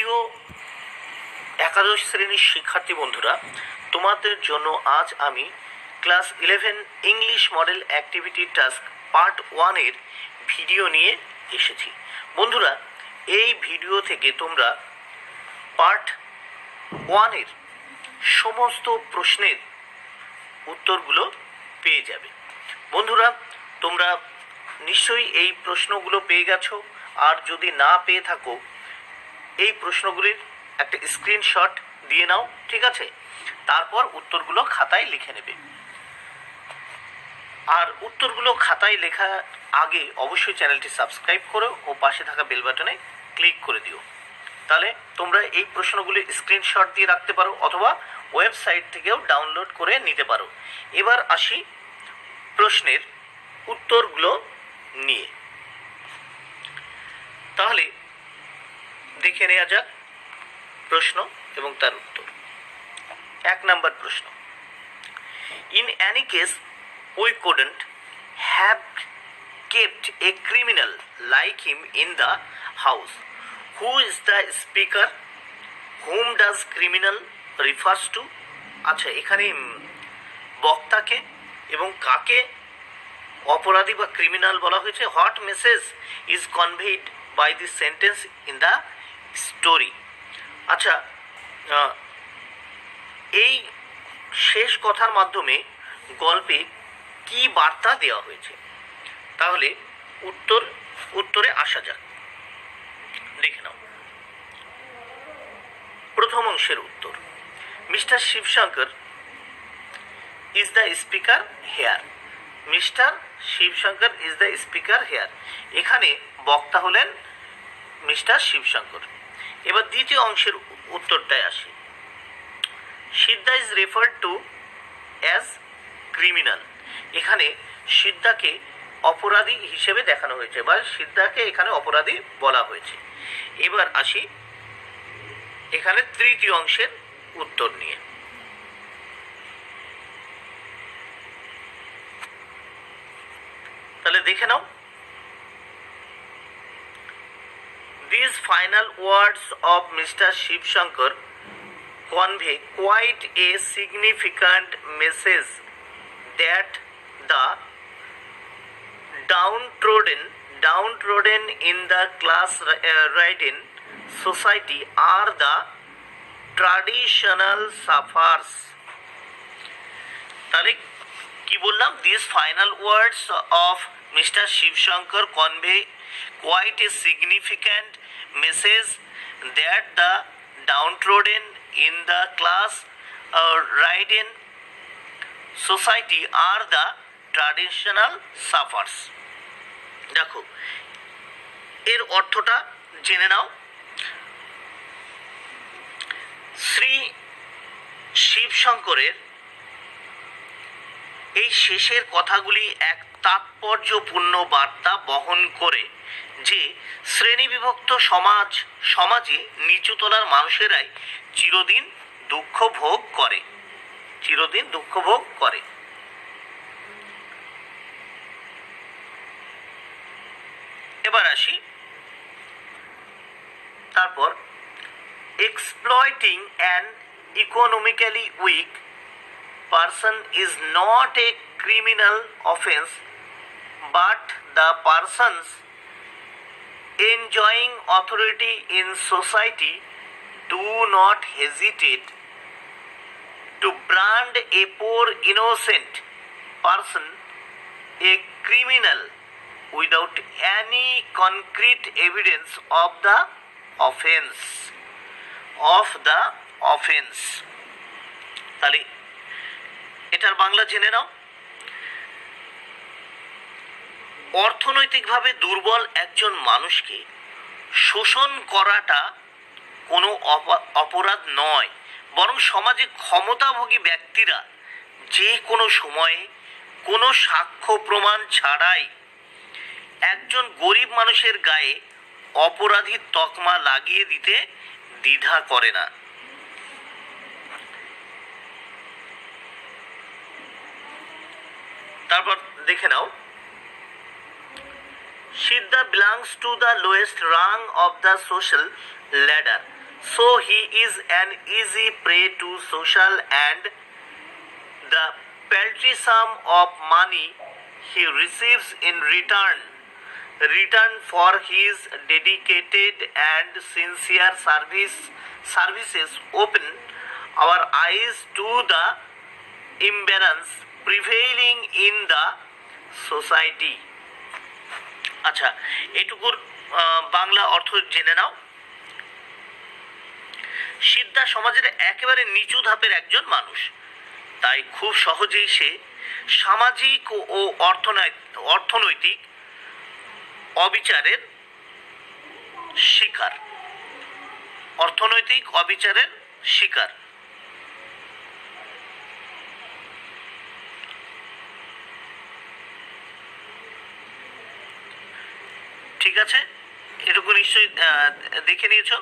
প্রিয় একাদশ শ্রেণীর শিক্ষার্থী বন্ধুরা, তোমাদের জন্য আজ আমি class 11 English model activity task part 1 এর ভিডিও নিয়ে এসেছি। বন্ধুরা, এই ভিডিও থেকে তোমরা পার্ট 1 এর সমস্ত প্রশ্নের উত্তরগুলো পেয়ে যাবে। বন্ধুরা, তোমরা নিশ্চয়ই এই প্রশ্নগুলো পেয়ে গেছো, আর যদি না পেয়ে থাকো এই প্রশ্নগুলির একটা স্ক্রিনশট দিয়ে নাও, ঠিক আছে? তারপর উত্তরগুলো খাতায় লিখে নেবে। আর উত্তরগুলো খাতায় লেখার আগে অবশ্যই চ্যানেলটি সাবস্ক্রাইব করো ও পাশে থাকা বেল বাটনে ক্লিক করে দিও। তাহলে তোমরা এই প্রশ্নগুলির স্ক্রিনশট দিয়ে রাখতে পারো অথবা ওয়েবসাইট থেকেও ডাউনলোড করে নিতে পারো। এবার আসি প্রশ্নের উত্তরগুলো নিয়ে। তাহলে দেখে নেওয়া যাক প্রশ্ন এবং তার উত্তর। 1 নম্বর প্রশ্ন, in any case we couldn't have kept a criminal like him in the house, who is the speaker, whom does criminal refers to? আচ্ছা, এখানে বক্তাকে এবং কাকে অপরাধী বা ক্রিমিনাল বলা হয়েছে? What message is conveyed by this sentence in the story? আচ্ছা, এই শেষ কথার মাধ্যমে গল্পে কি বার্তা দেওয়া হয়েছে? তাহলে উত্তরে আসা যাক, দেখে নাও। প্রথম অংশের উত্তর, mister Shivshankar is the speaker here. Mister Shivshankar is the speaker here, এখানে বক্তা হলেন মিস্টার শিবশঙ্কর। এবার দ্বিতীয় অংশের উত্তরটায় আসি। Siddha is referred to as criminal, এখানে সিদ্ধাকে অপরাধী হিসেবে দেখানো হয়েছে বা সিদ্ধাকে এখানে অপরাধী বলা হয়েছে। এবার আসি এখানে তৃতীয় অংশের উত্তর নিয়ে। তাহলে দেখে নাও। These final words of Mr. Shivshankar convey quite a significant message that the downtrodden in the class-ridden society are the traditional sufferers. তাহলে কি বললাম? These final words of Mr. Shivshankar convey quite a significant message that the downtrodden in the class-ridden society are the traditional sufferers. দেখো, এর অর্থটা জেনে নাও। শ্রী শিবশঙ্করের এই শেষের কথাগুলি এক তাৎপর্যপূর্ণ বার্তা বহন করে যে শ্রেণীবিভক্ত সমাজে নিচুতলার মানুষেরাই চিরদিন দুঃখ ভোগ করে। এবার আসি তারপর, exploiting an economically weak person is not a criminal offense, but the persons enjoying authority in society do not hesitate to brand a poor innocent person a criminal without any concrete evidence of the offense. তাহলে এটার বাংলা জেনে নাও। অর্থনৈতিকভাবে দুর্বল একজন মানুষকে শোষণ করাটা কোনো অপরাধ নয়, বরং সমাজে ক্ষমতাভোগী ব্যক্তিরা যে কোনো সময়ে কোনো সাক্ষ্য প্রমাণ ছাড়াই একজন গরিব মানুষের গায়ে অপরাধীর তকমা লাগিয়ে দিতে দ্বিধা করে না। তারপর দেখে নাও, Siddha belongs to the lowest rung of the social ladder. so he is an easy prey to social and the paltry sum of money he receives in return for his dedicated and sincere services open our eyes to the imbalance prevailing in the society. আচ্ছা, এটুকুর বাংলা অর্থ জেনে নাও। সিদ্ধা সমাজের একেবারে নিচু ধাপের একজন মানুষ, তাই খুব সহজেই সে সামাজিক ও অর্থনৈতিক অবিচারের শিকার। অর্থনৈতিক অবিচারের শিকার। ঠিক আছে, এটুকু নিশ্চয়ই দেখে নিয়েছো।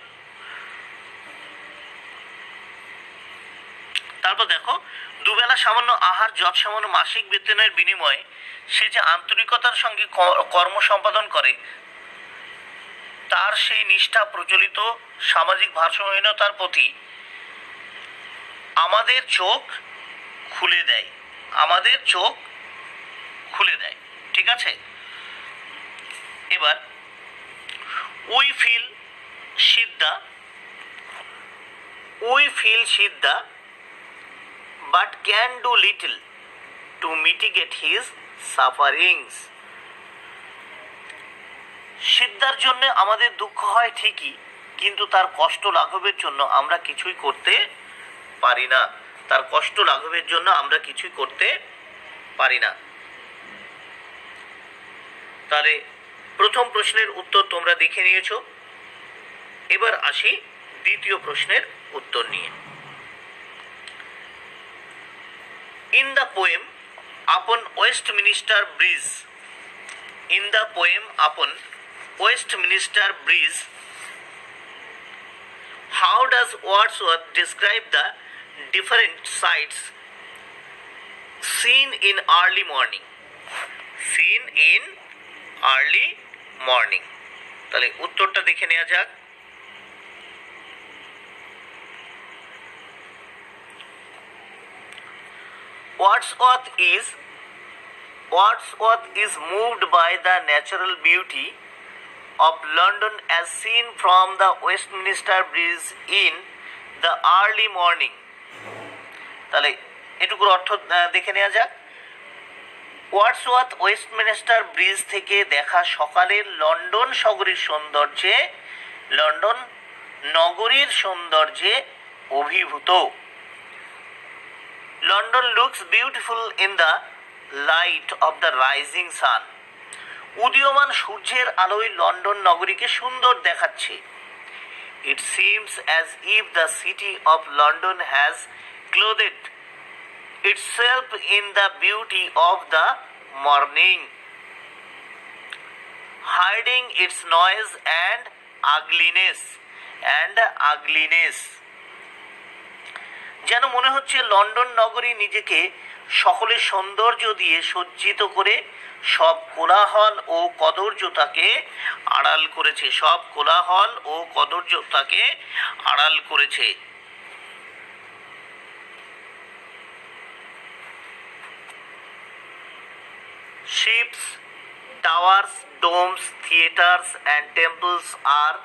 তারপর দেখো, দুবেলা সামান্য আহার, যৎ সামান্য মাসিক বেতনের বিনিময়ে সে যে আন্তরিকতার সঙ্গে কর্ম সম্পাদন করে, তার সেই নিষ্ঠা প্রচলিত সামাজিক ভারসাম্যহীনতার প্রতি আমাদের চোখ খুলে দেয়, আমাদের চোখ খুলে দেয়। ঠিক আছে, এবার we feel Siddha but can do little to mitigate his sufferings. সিদ্ধার জন্য আমাদের দুঃখ হয় ঠিকই, কিন্তু তার কষ্ট লাঘবের জন্য আমরা কিছুই করতে পারি না। তার কষ্ট লাঘবের জন্য আমরা কিছুই করতে পারি না। তাহলে প্রথম প্রশ্নের উত্তর তোমরা দেখে নিয়েছো। এবার আসি দ্বিতীয় প্রশ্নের উত্তর নিয়ে। In the poem upon Westminster Bridge, how does Wordsworth describe the different sights seen in early morning? তাহলে উত্তরটা দেখে নেওয়া যাক। Wordsworth is moved by the natural beauty of London as seen from the Westminster Bridge in the early morning. তাহলে এটুকুর অর্থ দেখে নেওয়া যাক। ওয়ার্ডসওয়ার্থ ওয়েস্টমিনিস্টার ব্রিজ থেকে দেখা সকালের লন্ডন নগরীর সৌন্দর্যে অভিভূত। London looks beautiful in the light of the rising sun. উদীয়মান সূর্যের আলোয় লন্ডন নগরীকে সুন্দর দেখাচ্ছে। It seems as if the city of London has clothed itself in the beauty of the morning, hiding its noise and ugliness. যেন মনে হচ্ছে London নগরী নিজেকে সকলের সৌন্দর্য দিয়ে সজ্জিত করে সব কোলাহল ও কদর্যতাকে আড়াল করেছে। Ships, towers, domes, theatres and temples are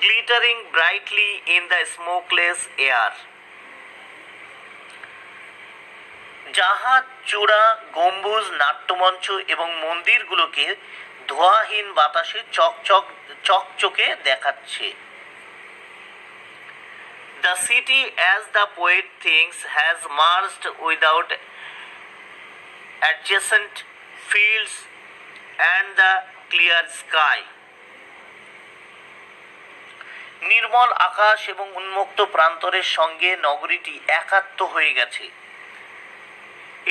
glittering brightly in the smokeless air. জাহাজ, চূড়া, গম্বুজ, নাট্যমঞ্চ এবং মন্দিরগুলোকে ধোঁয়াহীন বাতাসে চকচকে দেখাচ্ছে। The city, as the poet thinks, has merged without adjacent fields and the clear sky. নির্মল আকাশ এবং উন্মুক্ত প্রান্তরের সঙ্গে নগরীটি একাত্ম হয়ে গেছে।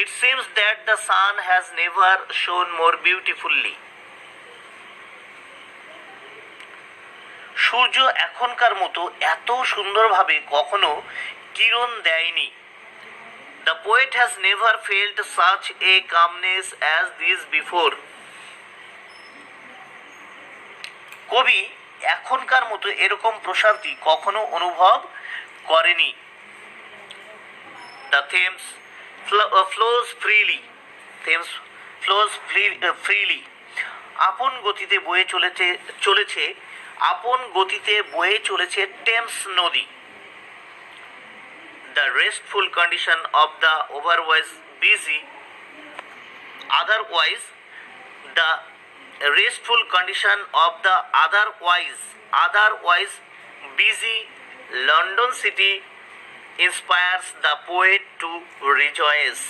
It seems that the sun has never shone more beautifully. সূর্য এখনকার মতো এত সুন্দরভাবে কখনো কিরণ দেয়নি। The poet has never felt such a calmness as this before. কবি এখনকার মতো এরকম প্রশান্তি কখনো অনুভব করেনি। The Thames flows freely, Thames flows freely, আপন গতিতে বয়ে চলেছে আপন গতিতে বয়ে চলেছে টেমস নদী। The restful condition of the otherwise the restful condition of the otherwise busy London city inspires the poet to rejoice.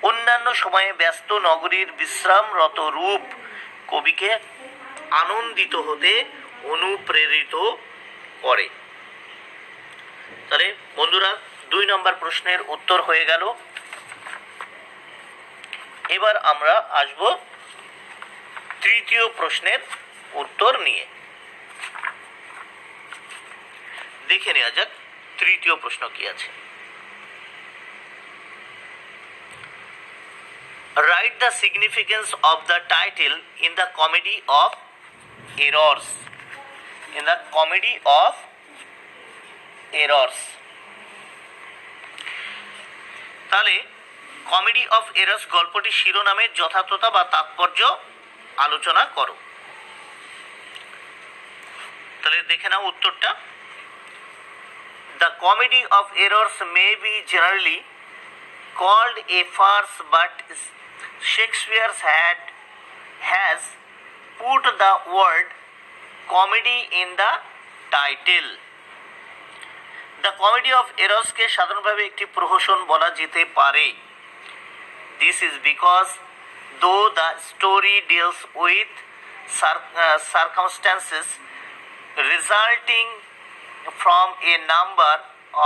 অন্যান্য সময়ে ব্যস্ত নগরীর বিশ্রামরত রূপ কবিকে আনন্দিত হতে অনুপ্রেরিত করে। তাহলে বন্ধুরা 2 নম্বর প্রশ্নের উত্তর হয়ে গেল। এবার আমরা আসব তৃতীয় প্রশ্নের উত্তর নিয়ে। দেখে নেওয়া যাক তৃতীয় প্রশ্ন কি আছে। Write the significance of the title in the Comedy of Errors. In the Comedy of Errors. তাহলে কমেডি অফ এরর্স গল্পটি শিরোনামের যথার্থতা বা তাৎপর্য আলোচনা করো। তাহলে দেখে নাও উত্তরটা। The comedy of errors may be generally called a farce, but Shakespeare has put the word comedy in the title. The Comedy of Errors কে সাধারণভাবে একটি প্রহসন বলা যেতে পারে। This is because though the story deals with circumstances resulting from a number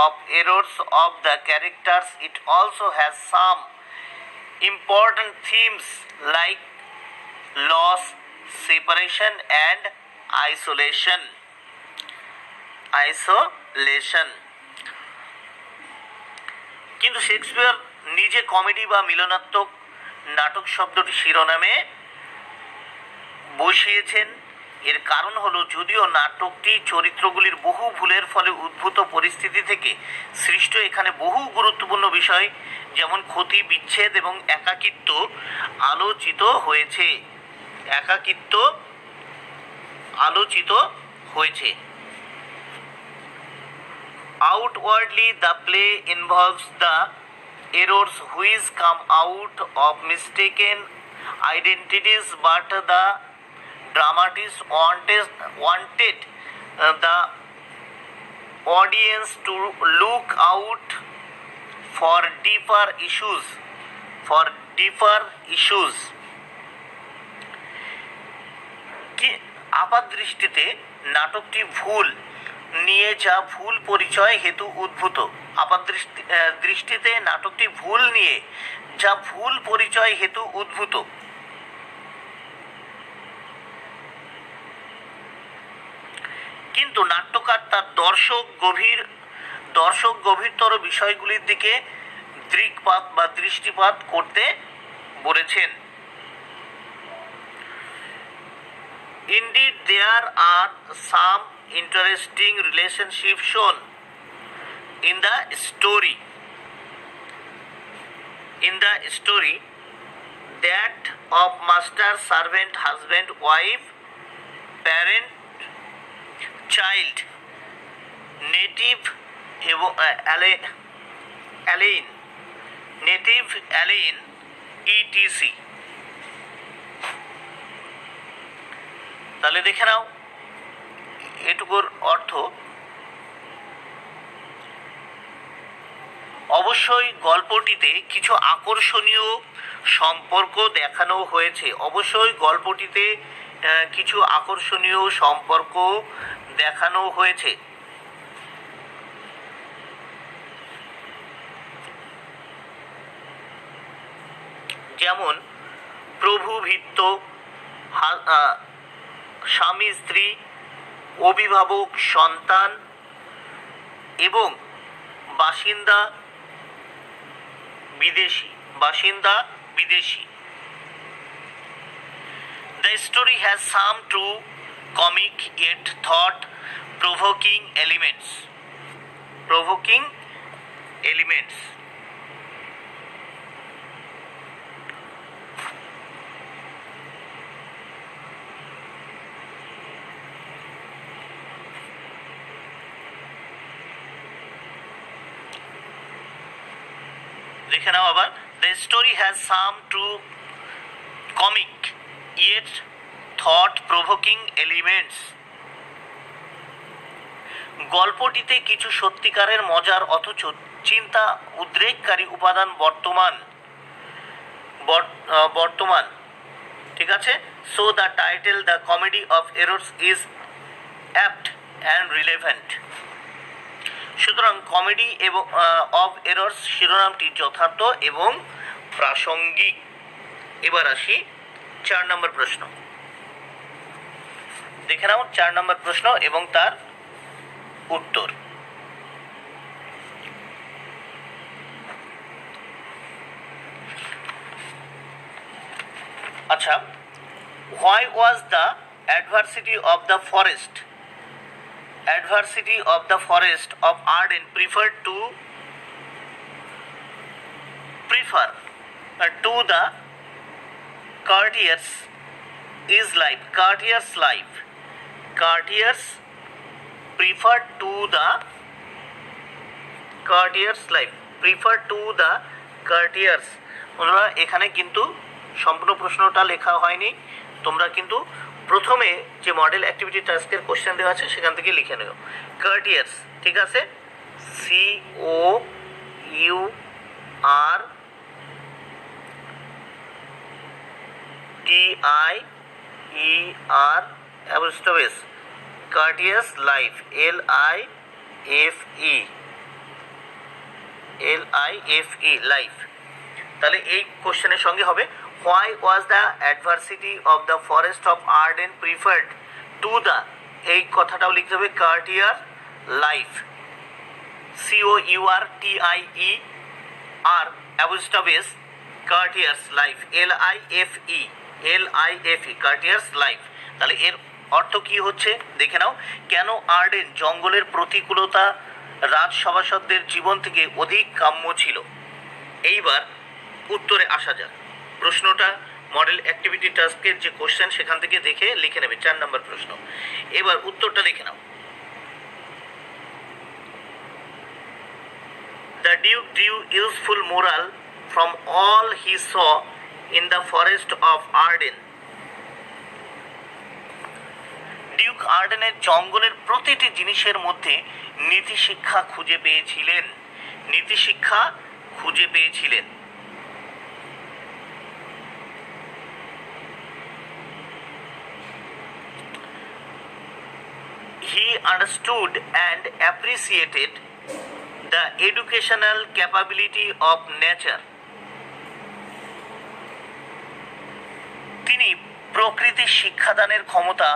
of errors of the characters, it also has some important themes like loss, separation and isolation. কিন্তু Shakespeare নিজে comedy বা মিলনাত্মক নাটক শব্দটি শিরোনামে বসিয়েছেন। এর কারণ হলো যদিও নাটকটি চরিত্রগুলির বহু ভুলের ফলে উদ্ভূত পরিস্থিতি থেকে সৃষ্ট, এখানে বহু গুরুত্বপূর্ণ বিষয় যেমন ক্ষতি, বিচ্ছেদ এবং একাকিত্ব আলোচিত হয়েছে। Outwardly, the play involves the errors which come out of mistaken identities, but the dramatist wanted the audience to look out for deeper issues. কি আপাতদৃষ্টিতে নাটকটি ভুল নিয়ে যা ভুল পরিচয় হেতু উদ্ভূত। দৃষ্টিতে নাটকটি ভুল নিয়ে যা ভুল পরিচয় হেতু উদ্ভূত। কিন্তু নাট্যকার তার দর্শক গভীরতর বিষয়গুলির দিকে দৃষ্টিপাত করতে বলেছেন। Indeed, there are some interesting relationships shown in the story that of master, servant, husband, wife, parent, child, native alien, etc. তাহলে দেখে নাও এটুকুর অর্থ। অবশ্যই গল্পটিতে কিছু আকর্ষণীয় সম্পর্ক দেখানো হয়েছে। যেমন প্রভু ভৃত্য, স্বামী স্ত্রী, অভিভাবক সন্তান এবং বাসিন্দা বিদেশি। The story has some true comic yet thought provoking elements. Provoking elements. দেখে নাও আবার, the story has some true comic yet thought provoking elements. গল্পটিতে কিছু সত্যিকারের মজার অথচ চিন্তা উদ্রেককারী উপাদান বর্তমান ঠিক আছে। So the title the comedy of errors is apt and relevant. সুতরাং কমেডি এবং অফ এরর্স শিরোনামটি যথার্থ এবং প্রাসঙ্গিক। এবার আসি 4 নম্বর প্রশ্ন। দেখে নাও 4 নম্বর প্রশ্ন এবং তার উত্তর। আচ্ছা, why was the adversity of the forest of Arden prefer to the courtier's life? Courtier's preferred to the courtiers। বন্ধুরা, এখানে কিন্তু সম্পূর্ণ প্রশ্নটা লেখা হয়নি, তোমরা কিন্তু প্রথমে যে মডেল অ্যাক্টিভিটি টাস্কের কোশ্চেন দেওয়া আছে সেখান থেকে লিখে নেও। কার্টিয়ার্স, ঠিক আছে, COURTIER অ্যাপোস্ট্রোফি কার্টিয়ার্স লাইফ, LIFE লাইফ। তাহলে এই কোশ্চেনের সঙ্গে হবে why was the adversity of the forest of Arden preferred to the, এই কথাটাও লিখতে হবে courtier life, COURTIER অ্যাপোস্ট্রোফি courtier's life, LIFE courtier's life। তাহলে এর অর্থ কি হচ্ছে দেখে নাও। কেন আর্ডেন জঙ্গলের প্রতিকূলতা রাজসভাসদদের জীবন থেকে অধিক কাম্য ছিল? এইবার উত্তরে আসা যাক। প্রশ্নটা মডেল অ্যাক্টিভিটি টাস্কের যে কোশ্চেন সেখান থেকে দেখে লিখে নেবে, 4 নম্বর প্রশ্ন। এবার উত্তরটা দেখে নাও। The Duke drew useful moral from all he saw in the forest of Arden. Duke আর্ডেনের জঙ্গলের প্রতিটি জিনিসের মধ্যে নীতিশিক্ষা খুঁজে পেয়েছিলেন। He understood and appreciated the educational capability of nature. তিনি প্রকৃতির শিক্ষাদানের ক্ষমতা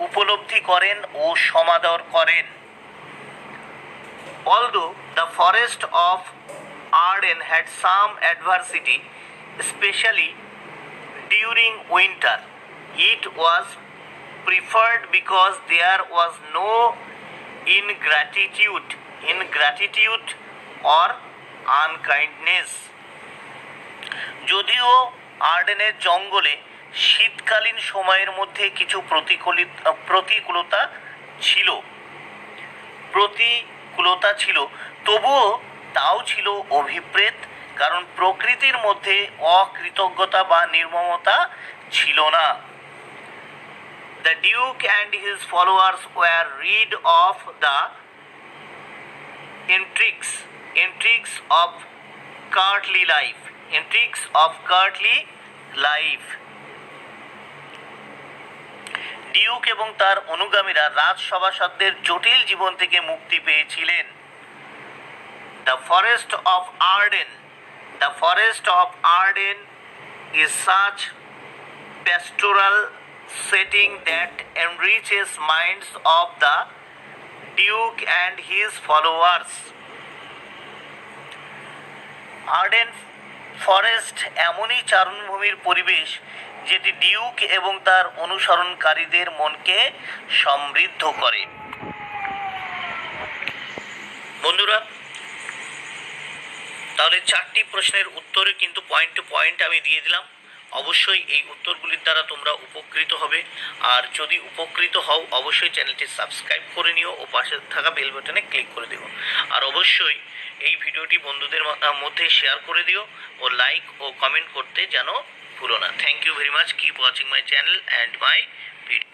উপলব্ধি করেন ও সমাদর করেন। Although the forest of Arden had some adversity, especially during winter, it was preferred because there was no ingratitude or unkindness. যদিও আর্ডেনের জঙ্গলে শীতকালীন সময়ের মধ্যে কিছু প্রতিকূলতা ছিল, তবুও তাও ছিল অভিপ্রেত, কারণ প্রকৃতির মধ্যে অকৃতজ্ঞতা বা নির্মমতা ছিল না। The Duke and his followers were rid of the intrigues of courtly life. Duke এবং তার অনুগামীরা রাজসভাসদদের জটিল জীবন থেকে মুক্তি পেয়েছিলেন। The forest of Arden is such pastoral setting that enriches minds of the Duke and his followers. Arden forest এমনই চারণভূমির পরিবেশ যেটি Duke এবং তার অনুসরণকারীদের মনকে সমৃদ্ধ করে। বন্ধুরা, তাহলে 4টি প্রশ্নের উত্তরে কিন্তু পয়েন্ট টু পয়েন্ট আমি দিয়ে দিলাম। অবশ্যই এই উত্তরগুলির দ্বারা তোমরা উপকৃত হবে। আর যদি উপকৃত হও অবশ্যই চ্যানেলটি সাবস্ক্রাইব করে নিও ও পাশে থাকা বেল বাটনে ক্লিক করে দিও। আর অবশ্যই এই ভিডিওটি বন্ধুদের মধ্যে শেয়ার করে দিও ও লাইক ও কমেন্ট করতে যেন ভুলো না। Thank you very much. Keep watching my channel and my video.